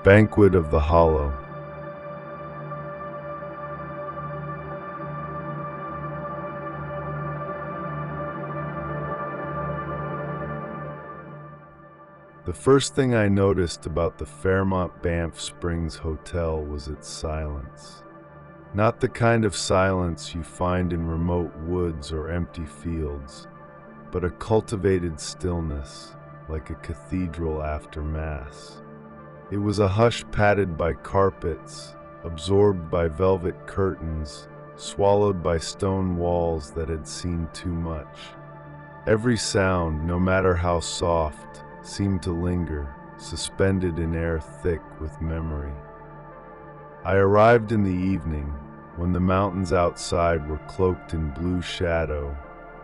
Banquet of the Hollow. The first thing I noticed about the Fairmont Banff Springs Hotel was its silence. Not the kind of silence you find in remote woods or empty fields, but a cultivated stillness, like a cathedral after Mass. It was a hush padded by carpets, absorbed by velvet curtains, swallowed by stone walls that had seen too much. Every sound, no matter how soft, seemed to linger, suspended in air thick with memory. I arrived in the evening, when the mountains outside were cloaked in blue shadow,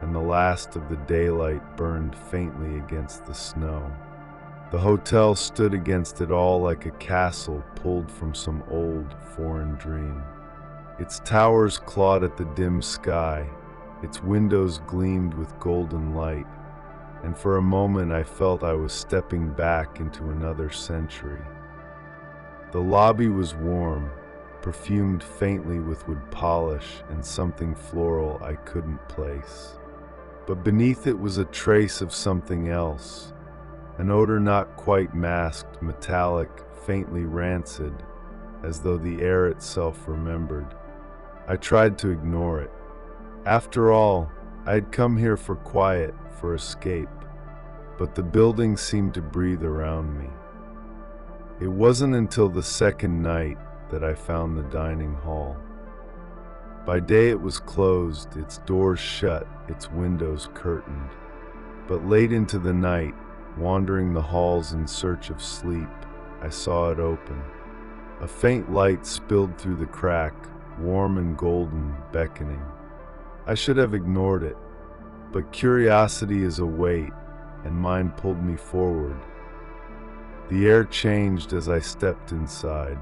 and the last of the daylight burned faintly against the snow. The hotel stood against it all like a castle pulled from some old, foreign dream. Its towers clawed at the dim sky, its windows gleamed with golden light, and for a moment I felt I was stepping back into another century. The lobby was warm, perfumed faintly with wood polish and something floral I couldn't place. But beneath it was a trace of something else, an odor not quite masked, metallic, faintly rancid, as though the air itself remembered. I tried to ignore it. After all, I had come here for quiet, for escape, but the building seemed to breathe around me. It wasn't until the second night that I found the dining hall. By day it was closed, its doors shut, its windows curtained. But late into the night, wandering the halls in search of sleep, I saw it open. A faint light spilled through the crack, warm and golden, beckoning. I should have ignored it, but curiosity is a weight, and mine pulled me forward. The air changed as I stepped inside.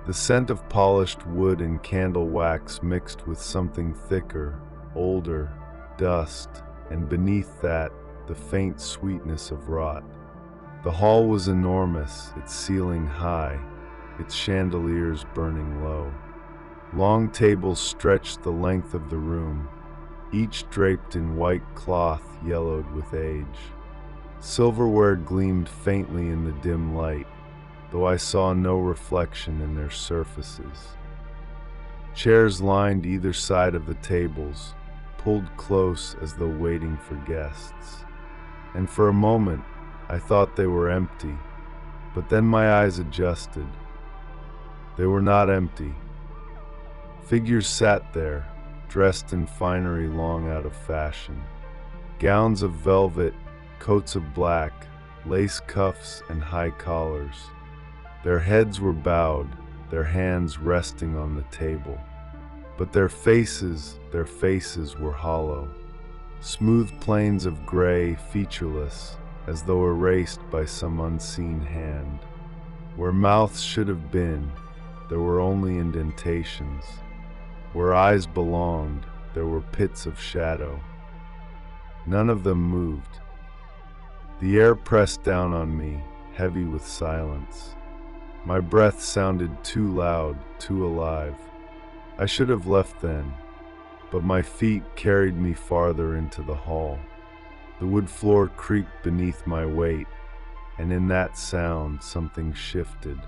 The scent of polished wood and candle wax mixed with something thicker, older, dust, and beneath that, the faint sweetness of rot. The hall was enormous, its ceiling high, its chandeliers burning low. Long tables stretched the length of the room, each draped in white cloth yellowed with age. Silverware gleamed faintly in the dim light, though I saw no reflection in their surfaces. Chairs lined either side of the tables, pulled close as though waiting for guests. And for a moment, I thought they were empty, but then my eyes adjusted. They were not empty. Figures sat there, dressed in finery long out of fashion. Gowns of velvet, coats of black, lace cuffs and high collars. Their heads were bowed, their hands resting on the table. But their faces were hollow. Smooth plains of gray, featureless, as though erased by some unseen hand. Where mouths should have been, there were only indentations. Where eyes belonged, there were pits of shadow. None of them moved. The air pressed down on me, heavy with silence. My breath sounded too loud, too alive. I should have left then, but my feet carried me farther into the hall. The wood floor creaked beneath my weight, and in that sound something shifted.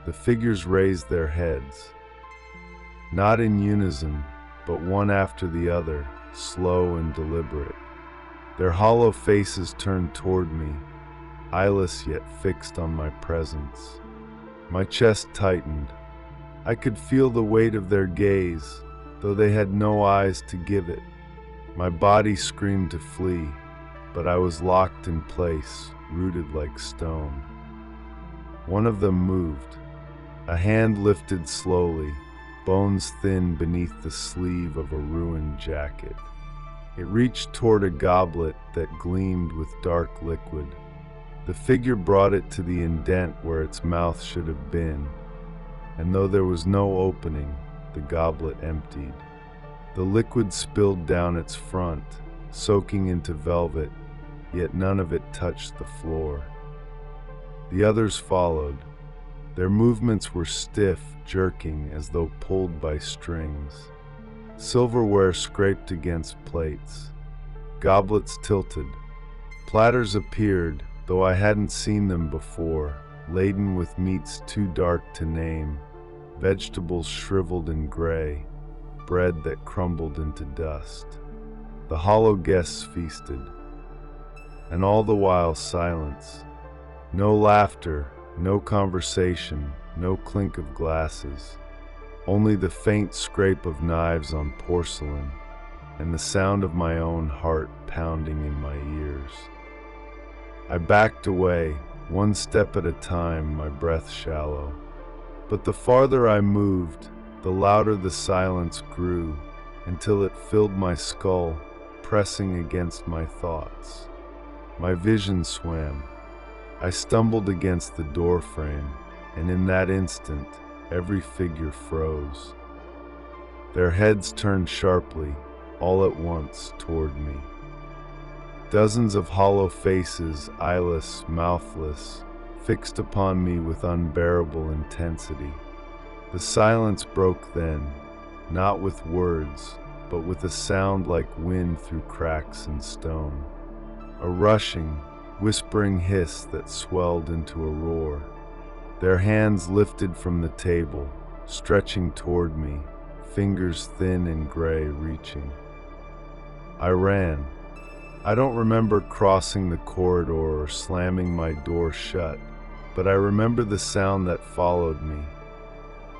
The figures raised their heads, not in unison, but one after the other, slow and deliberate. Their hollow faces turned toward me, eyeless yet fixed on my presence. My chest tightened. I could feel the weight of their gaze, though they had no eyes to give it. My body screamed to flee, but I was locked in place, rooted like stone. One of them moved. A hand lifted slowly, bones thin beneath the sleeve of a ruined jacket. It reached toward a goblet that gleamed with dark liquid. The figure brought it to the indent where its mouth should have been, and though there was no opening, the goblet emptied. The liquid spilled down its front, soaking into velvet, yet none of it touched the floor. The others followed, Their movements were stiff, jerking as though pulled by strings. Silverware scraped against plates. Goblets tilted. Platters appeared, though I hadn't seen them before, laden with meats too dark to name, vegetables shriveled and gray, bread that crumbled into dust. The hollow guests feasted. And all the while silence. No laughter, no conversation, no clink of glasses. Only the faint scrape of knives on porcelain, and the sound of my own heart pounding in my ears. I backed away, one step at a time, my breath shallow. But the farther I moved, the louder the silence grew, until it filled my skull, pressing against my thoughts. My vision swam. I stumbled against the door frame, and in that instant, every figure froze. Their heads turned sharply, all at once, toward me. Dozens of hollow faces, eyeless, mouthless, fixed upon me with unbearable intensity. The silence broke then, not with words, but with a sound like wind through cracks in stone. A rushing, whispering hiss that swelled into a roar. Their hands lifted from the table, stretching toward me, fingers thin and gray reaching. I ran. I don't remember crossing the corridor or slamming my door shut, but I remember the sound that followed me.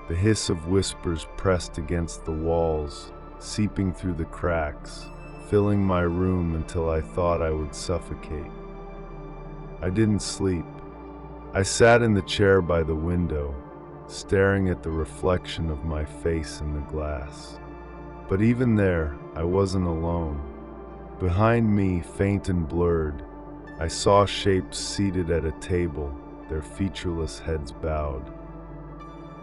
The hiss of whispers pressed against the walls, seeping through the cracks, filling my room until I thought I would suffocate. I didn't sleep. I sat in the chair by the window, staring at the reflection of my face in the glass. But even there, I wasn't alone. Behind me, faint and blurred, I saw shapes seated at a table, their featureless heads bowed.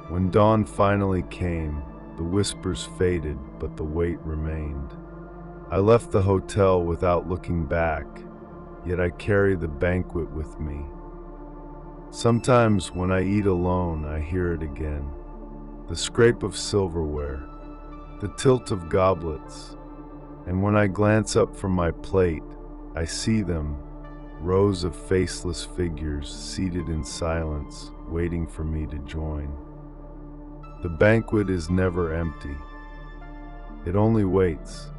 When dawn finally came, the whispers faded, but the weight remained. I left the hotel without looking back, yet I carry the banquet with me. Sometimes when I eat alone, I hear it again. The scrape of silverware, the tilt of goblets, and when I glance up from my plate, I see them, rows of faceless figures seated in silence, waiting for me to join. The banquet is never empty. It only waits.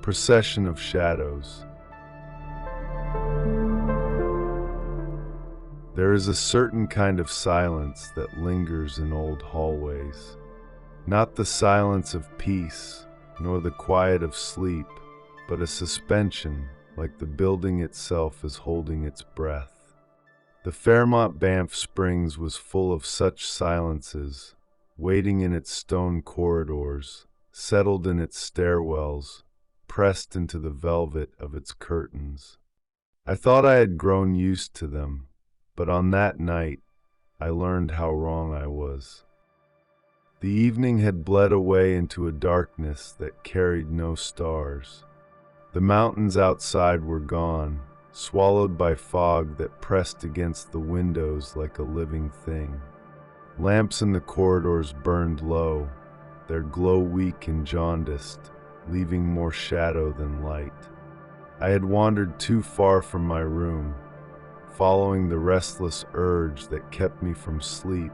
Procession of Shadows. There is a certain kind of silence that lingers in old hallways. Not the silence of peace, nor the quiet of sleep, but a suspension, like the building itself is holding its breath. The Fairmont Banff Springs was full of such silences, waiting in its stone corridors, settled in its stairwells, pressed into the velvet of its curtains. I thought I had grown used to them, but on that night, I learned how wrong I was. The evening had bled away into a darkness that carried no stars. The mountains outside were gone, swallowed by fog that pressed against the windows like a living thing. Lamps in the corridors burned low, their glow weak and jaundiced, leaving more shadow than light. I had wandered too far from my room, following the restless urge that kept me from sleep,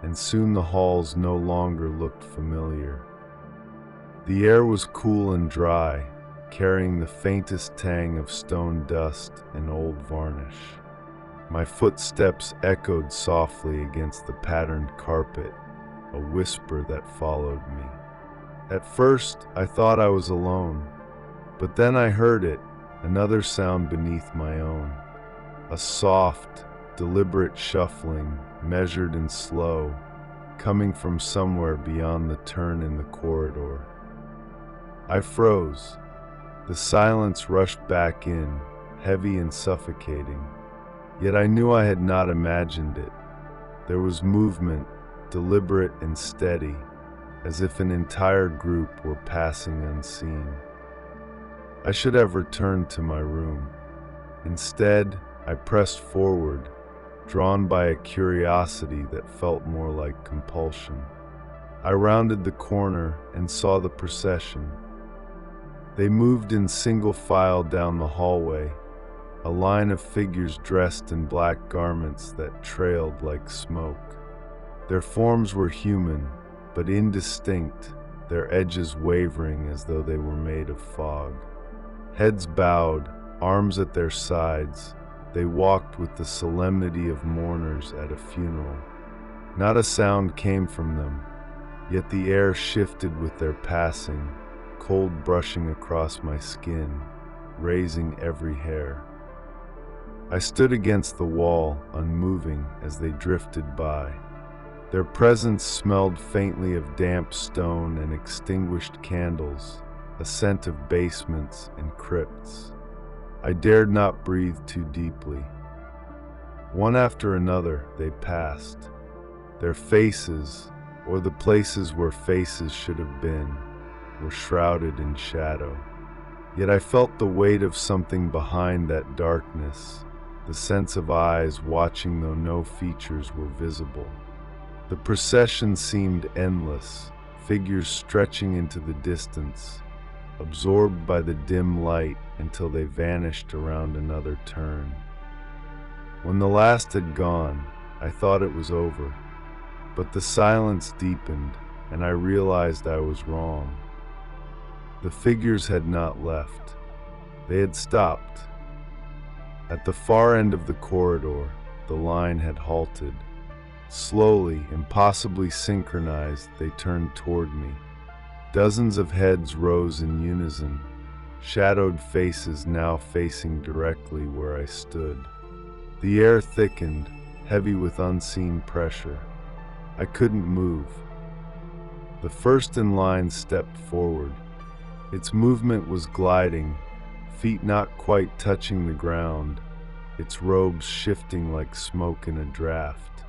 and soon the halls no longer looked familiar. The air was cool and dry, carrying the faintest tang of stone dust and old varnish. My footsteps echoed softly against the patterned carpet, a whisper that followed me. At first, I thought I was alone, but then I heard it, another sound beneath my own. A soft, deliberate shuffling, measured and slow, coming from somewhere beyond the turn in the corridor. I froze. The silence rushed back in, heavy and suffocating. Yet I knew I had not imagined it. There was movement, deliberate and steady, as if an entire group were passing unseen. I should have returned to my room. Instead, I pressed forward, drawn by a curiosity that felt more like compulsion. I rounded the corner and saw the procession. They moved in single file down the hallway, a line of figures dressed in black garments that trailed like smoke. Their forms were human, but indistinct, their edges wavering as though they were made of fog. Heads bowed, arms at their sides, they walked with the solemnity of mourners at a funeral. Not a sound came from them, yet the air shifted with their passing, cold brushing across my skin, raising every hair. I stood against the wall, unmoving as they drifted by. Their presence smelled faintly of damp stone and extinguished candles, a scent of basements and crypts. I dared not breathe too deeply. One after another, they passed. Their faces, or the places where faces should have been, were shrouded in shadow. Yet I felt the weight of something behind that darkness, the sense of eyes watching though no features were visible. The procession seemed endless, figures stretching into the distance, absorbed by the dim light until they vanished around another turn. When the last had gone, I thought it was over, but the silence deepened, and I realized I was wrong. The figures had not left. They had stopped. At the far end of the corridor, the line had halted. Slowly, impossibly synchronized, they turned toward me. Dozens of heads rose in unison, shadowed faces now facing directly where I stood. The air thickened, heavy with unseen pressure. I couldn't move. The first in line stepped forward. Its movement was gliding, feet not quite touching the ground, its robes shifting like smoke in a draft.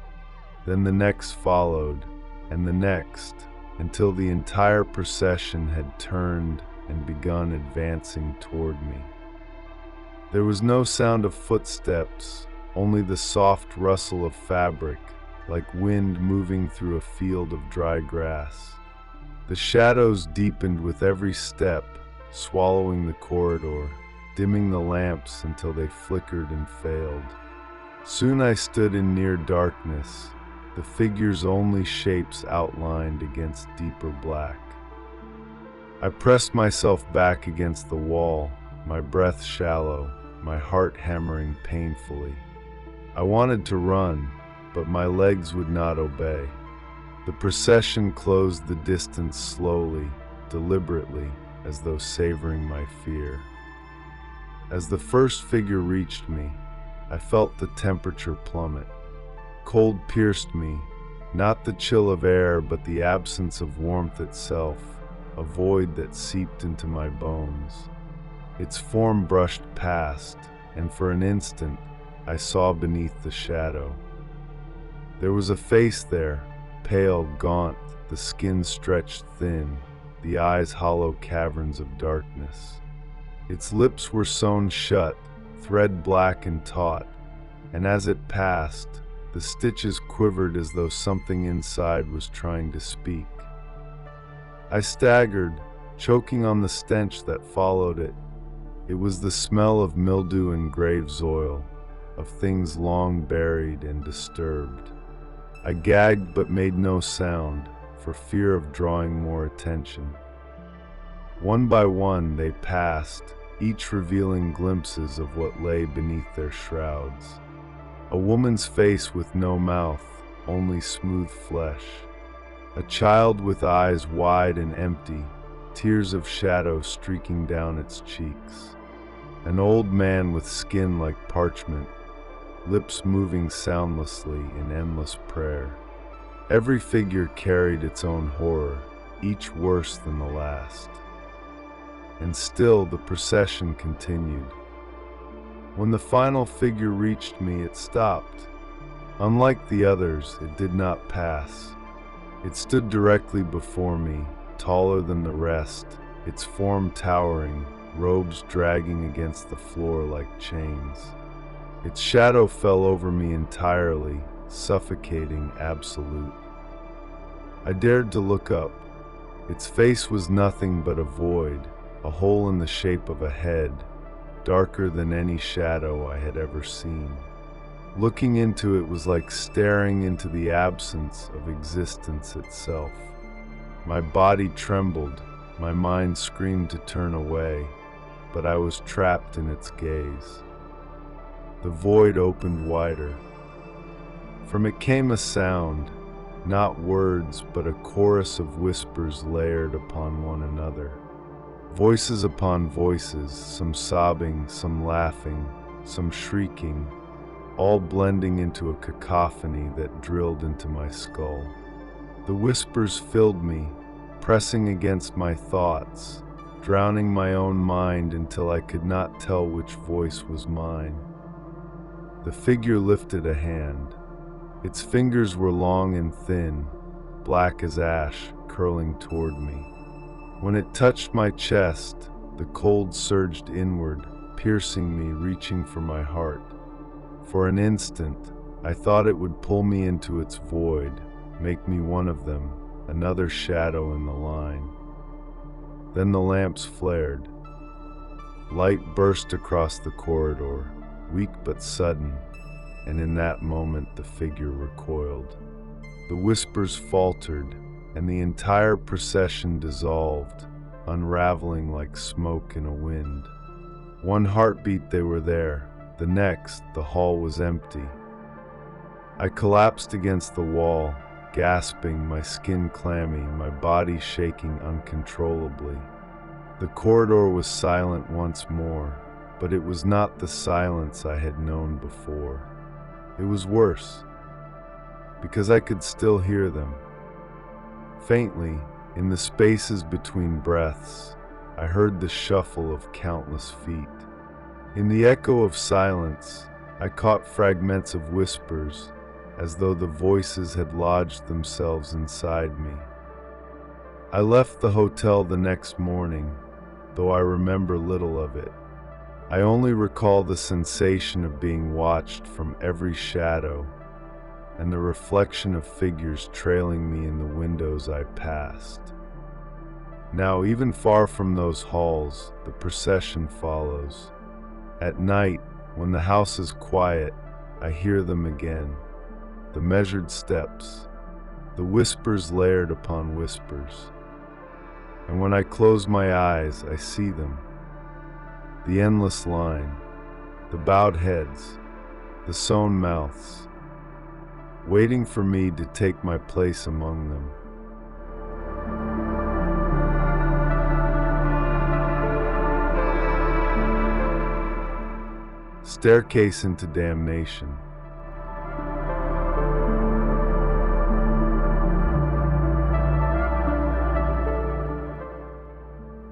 Then the next followed, and the next, until the entire procession had turned and begun advancing toward me. There was no sound of footsteps, only the soft rustle of fabric, like wind moving through a field of dry grass. The shadows deepened with every step, swallowing the corridor, dimming the lamps until they flickered and failed. Soon I stood in near darkness, the figures only shapes outlined against deeper black. I pressed myself back against the wall, my breath shallow, my heart hammering painfully. I wanted to run, but my legs would not obey. The procession closed the distance slowly, deliberately, as though savoring my fear. As the first figure reached me, I felt the temperature plummet. Cold pierced me, not the chill of air, but the absence of warmth itself, a void that seeped into my bones. Its form brushed past, and for an instant, I saw beneath the shadow. There was a face there, pale, gaunt, the skin stretched thin, the eyes hollow caverns of darkness. Its lips were sewn shut, thread black and taut, and as it passed, the stitches quivered as though something inside was trying to speak. I staggered, choking on the stench that followed it. It was the smell of mildew and grave soil, of things long buried and disturbed. I gagged but made no sound, for fear of drawing more attention. One by one they passed, each revealing glimpses of what lay beneath their shrouds. A woman's face with no mouth, only smooth flesh. A child with eyes wide and empty, tears of shadow streaking down its cheeks. An old man with skin like parchment, lips moving soundlessly in endless prayer. Every figure carried its own horror, each worse than the last. And still the procession continued. When the final figure reached me, it stopped. Unlike the others, it did not pass. It stood directly before me, taller than the rest, its form towering, robes dragging against the floor like chains. Its shadow fell over me entirely, suffocating, absolute. I dared to look up. Its face was nothing but a void, a hole in the shape of a head, darker than any shadow I had ever seen. Looking into it was like staring into the absence of existence itself. My body trembled, my mind screamed to turn away, but I was trapped in its gaze. The void opened wider. From it came a sound, not words, but a chorus of whispers layered upon one another. Voices upon voices, some sobbing, some laughing, some shrieking, all blending into a cacophony that drilled into my skull. The whispers filled me, pressing against my thoughts, drowning my own mind until I could not tell which voice was mine. The figure lifted a hand. Its fingers were long and thin, black as ash, curling toward me. When it touched my chest, the cold surged inward, piercing me, reaching for my heart. For an instant, I thought it would pull me into its void, make me one of them, another shadow in the line. Then the lamps flared. Light burst across the corridor, weak but sudden, and in that moment the figure recoiled. The whispers faltered, and the entire procession dissolved, unraveling like smoke in a wind. One heartbeat they were there, the next the hall was empty. I collapsed against the wall, gasping, my skin clammy, my body shaking uncontrollably. The corridor was silent once more, but it was not the silence I had known before. It was worse, because I could still hear them. Faintly, in the spaces between breaths, I heard the shuffle of countless feet. In the echo of silence, I caught fragments of whispers, as though the voices had lodged themselves inside me. I left the hotel the next morning, though I remember little of it. I only recall the sensation of being watched from every shadow and the reflection of figures trailing me in the windows I passed. Now, even far from those halls, the procession follows. At night, when the house is quiet, I hear them again. The measured steps, the whispers layered upon whispers. And when I close my eyes, I see them. The endless line, the bowed heads, the sewn mouths, waiting for me to take my place among them. Staircase into Damnation.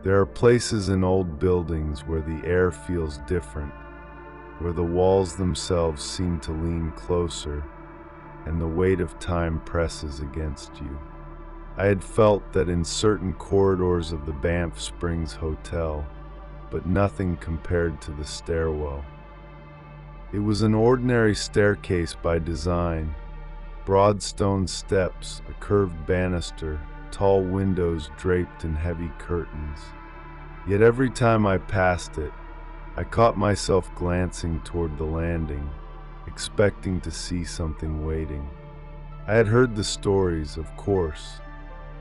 There are places in old buildings where the air feels different, where the walls themselves seem to lean closer, and the weight of time presses against you. I had felt that in certain corridors of the Banff Springs Hotel, but nothing compared to the stairwell. It was an ordinary staircase by design, broad stone steps, a curved banister, tall windows draped in heavy curtains. Yet every time I passed it, I caught myself glancing toward the landing, expecting to see something waiting. I had heard the stories, of course.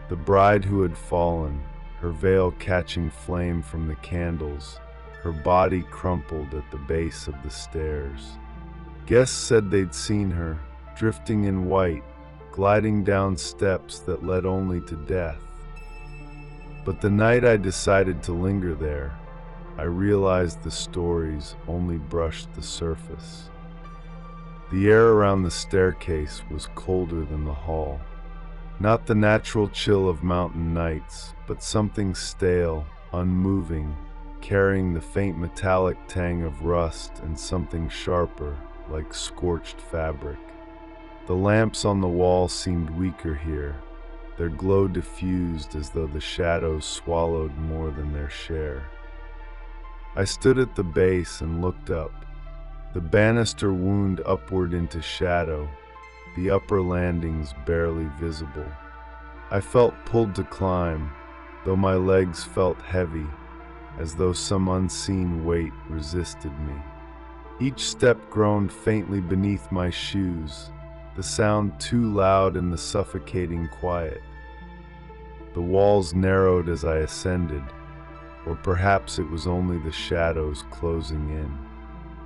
The bride who had fallen, her veil catching flame from the candles, her body crumpled at the base of the stairs. Guests said they'd seen her, drifting in white, gliding down steps that led only to death. But the night I decided to linger there, I realized the stories only brushed the surface. The air around the staircase was colder than the hall. Not the natural chill of mountain nights, but something stale, unmoving, carrying the faint metallic tang of rust and something sharper, like scorched fabric. The lamps on the wall seemed weaker here, their glow diffused as though the shadows swallowed more than their share. I stood at the base and looked up. The banister wound upward into shadow, the upper landings barely visible. I felt pulled to climb, though my legs felt heavy, as though some unseen weight resisted me. Each step groaned faintly beneath my shoes, the sound too loud in the suffocating quiet. The walls narrowed as I ascended, or perhaps it was only the shadows closing in.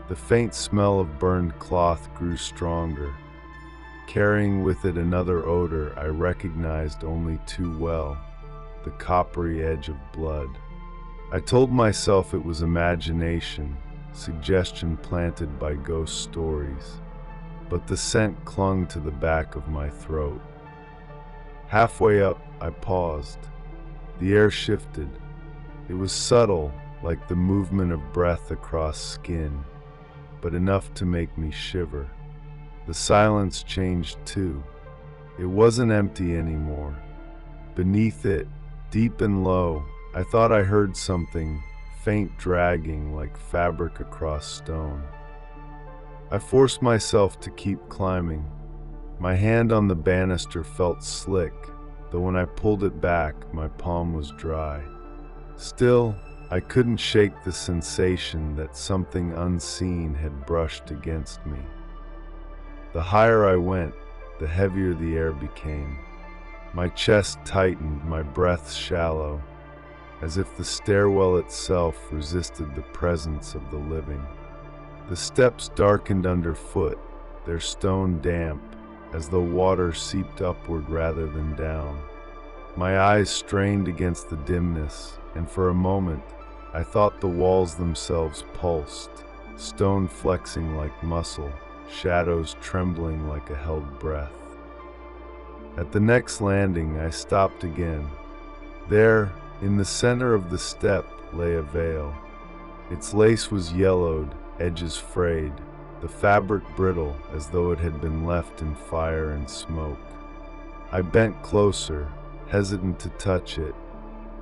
The faint smell of burned cloth grew stronger, carrying with it another odor I recognized only too well, the coppery edge of blood. I told myself it was imagination, suggestion planted by ghost stories, but the scent clung to the back of my throat. Halfway up, I paused. The air shifted. It was subtle, like the movement of breath across skin, but enough to make me shiver. The silence changed too. It wasn't empty anymore. Beneath it, deep and low, I thought I heard something, faint dragging like fabric across stone. I forced myself to keep climbing. My hand on the banister felt slick, though when I pulled it back, my palm was dry. Still, I couldn't shake the sensation that something unseen had brushed against me. The higher I went, the heavier the air became. My chest tightened, my breath shallow, as if the stairwell itself resisted the presence of the living. The steps darkened underfoot, their stone damp, as though water seeped upward rather than down. My eyes strained against the dimness, and for a moment, I thought the walls themselves pulsed, stone flexing like muscle, shadows trembling like a held breath. At the next landing, I stopped again. There, in the center of the step, lay a veil. Its lace was yellowed, edges frayed, the fabric brittle as though it had been left in fire and smoke. I bent closer, hesitant to touch it,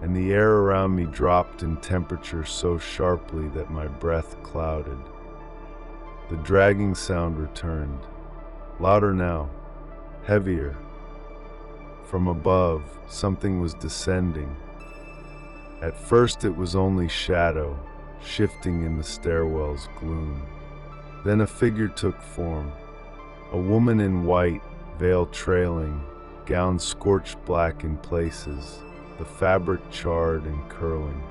and the air around me dropped in temperature so sharply that my breath clouded. The dragging sound returned, louder now, heavier. From above, something was descending. At first it was only shadow, shifting in the stairwell's gloom. Then a figure took form, a woman in white, veil trailing, gown scorched black in places, the fabric charred and curling.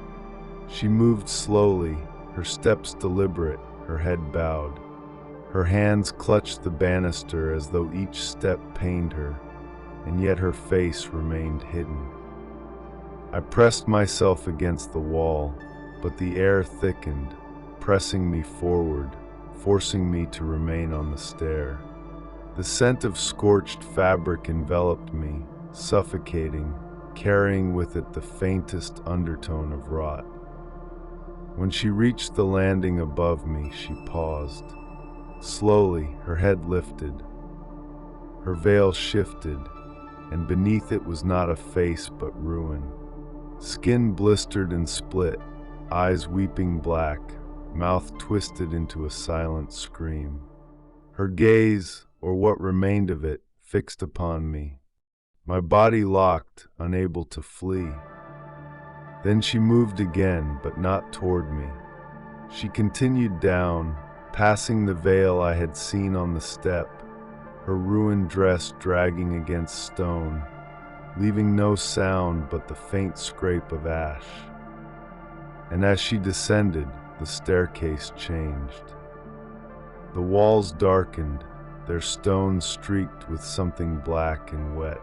She moved slowly, her steps deliberate, her head bowed. Her hands clutched the banister as though each step pained her, and yet her face remained hidden. I pressed myself against the wall, but the air thickened, pressing me forward, forcing me to remain on the stair. The scent of scorched fabric enveloped me, suffocating, carrying with it the faintest undertone of rot. When she reached the landing above me, she paused. Slowly, her head lifted. Her veil shifted, and beneath it was not a face but ruin. Skin blistered and split, eyes weeping black, mouth twisted into a silent scream. Her gaze, or what remained of it, fixed upon me. My body locked, unable to flee. Then she moved again, but not toward me. She continued down, passing the veil I had seen on the step, her ruined dress dragging against stone, leaving no sound but the faint scrape of ash. And as she descended, the staircase changed. The walls darkened, their stones streaked with something black and wet.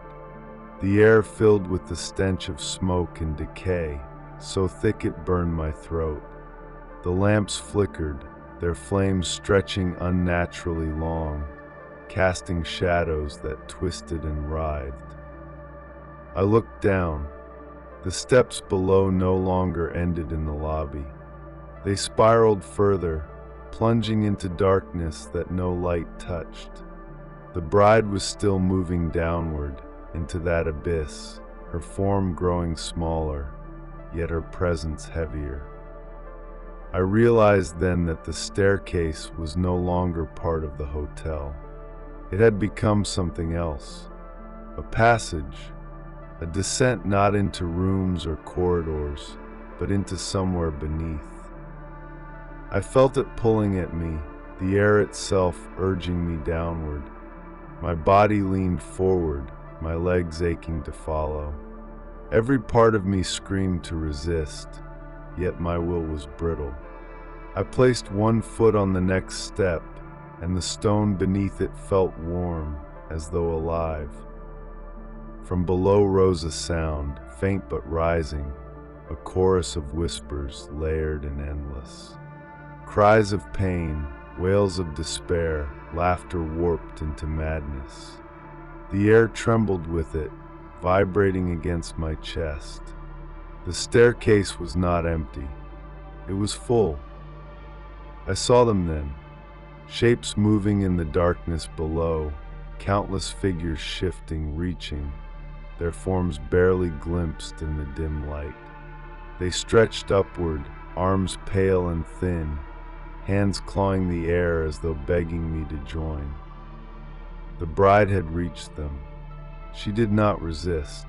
The air filled with the stench of smoke and decay, so thick it burned my throat. The lamps flickered, their flames stretching unnaturally long, casting shadows that twisted and writhed. I looked down. The steps below no longer ended in the lobby. They spiraled further, plunging into darkness that no light touched. The bride was still moving downward, into that abyss, her form growing smaller, yet her presence heavier. I realized then that the staircase was no longer part of the hotel. It had become something else, a passage, a descent not into rooms or corridors, but into somewhere beneath. I felt it pulling at me, the air itself urging me downward. My body leaned forward, my legs aching to follow. Every part of me screamed to resist, yet my will was brittle. I placed one foot on the next step, and the stone beneath it felt warm, as though alive. From below rose a sound, faint but rising, a chorus of whispers, layered and endless. Cries of pain, wails of despair, laughter warped into madness. The air trembled with it, vibrating against my chest. The staircase was not empty. It was full. I saw them then, shapes moving in the darkness below, countless figures shifting, reaching, their forms barely glimpsed in the dim light. They stretched upward, arms pale and thin, hands clawing the air as though begging me to join. The bride had reached them. She did not resist.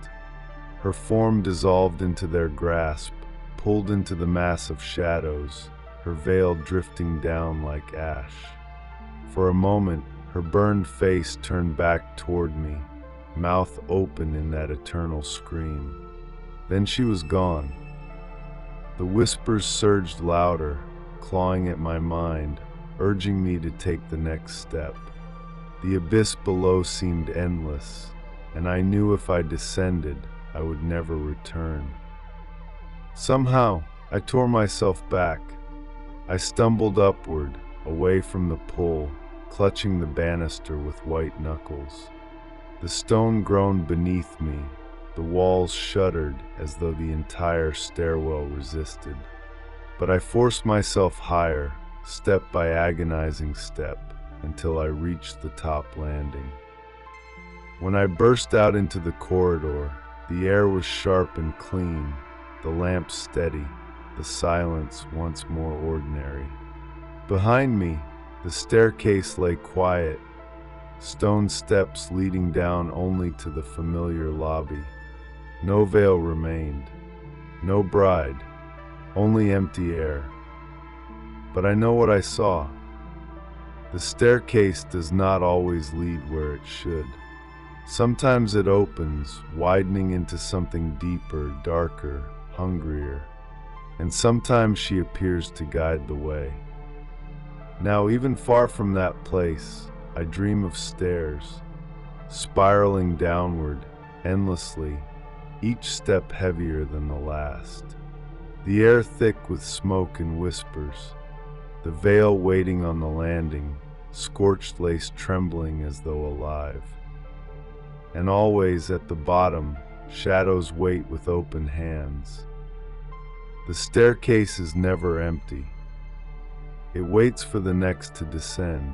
Her form dissolved into their grasp, pulled into the mass of shadows, her veil drifting down like ash. For a moment, her burned face turned back toward me, mouth open in that eternal scream. Then she was gone. The whispers surged louder, clawing at my mind, urging me to take the next step. The abyss below seemed endless, and I knew if I descended, I would never return. Somehow, I tore myself back. I stumbled upward, away from the pull, clutching the banister with white knuckles. The stone groaned beneath me. The walls shuddered as though the entire stairwell resisted. But I forced myself higher, step by agonizing step, until I reached the top landing. When I burst out into the corridor, the air was sharp and clean, the lamp steady, the silence once more ordinary. Behind me, the staircase lay quiet, stone steps leading down only to the familiar lobby. No veil remained, no bride, only empty air. But I know what I saw. The staircase does not always lead where it should. Sometimes it opens, widening into something deeper, darker, hungrier. And sometimes she appears to guide the way. Now, even far from that place, I dream of stairs, spiraling downward, endlessly, each step heavier than the last. The air thick with smoke and whispers, the veil waiting on the landing, scorched lace trembling as though alive. And always at the bottom, shadows wait with open hands. The staircase is never empty. It waits for the next to descend.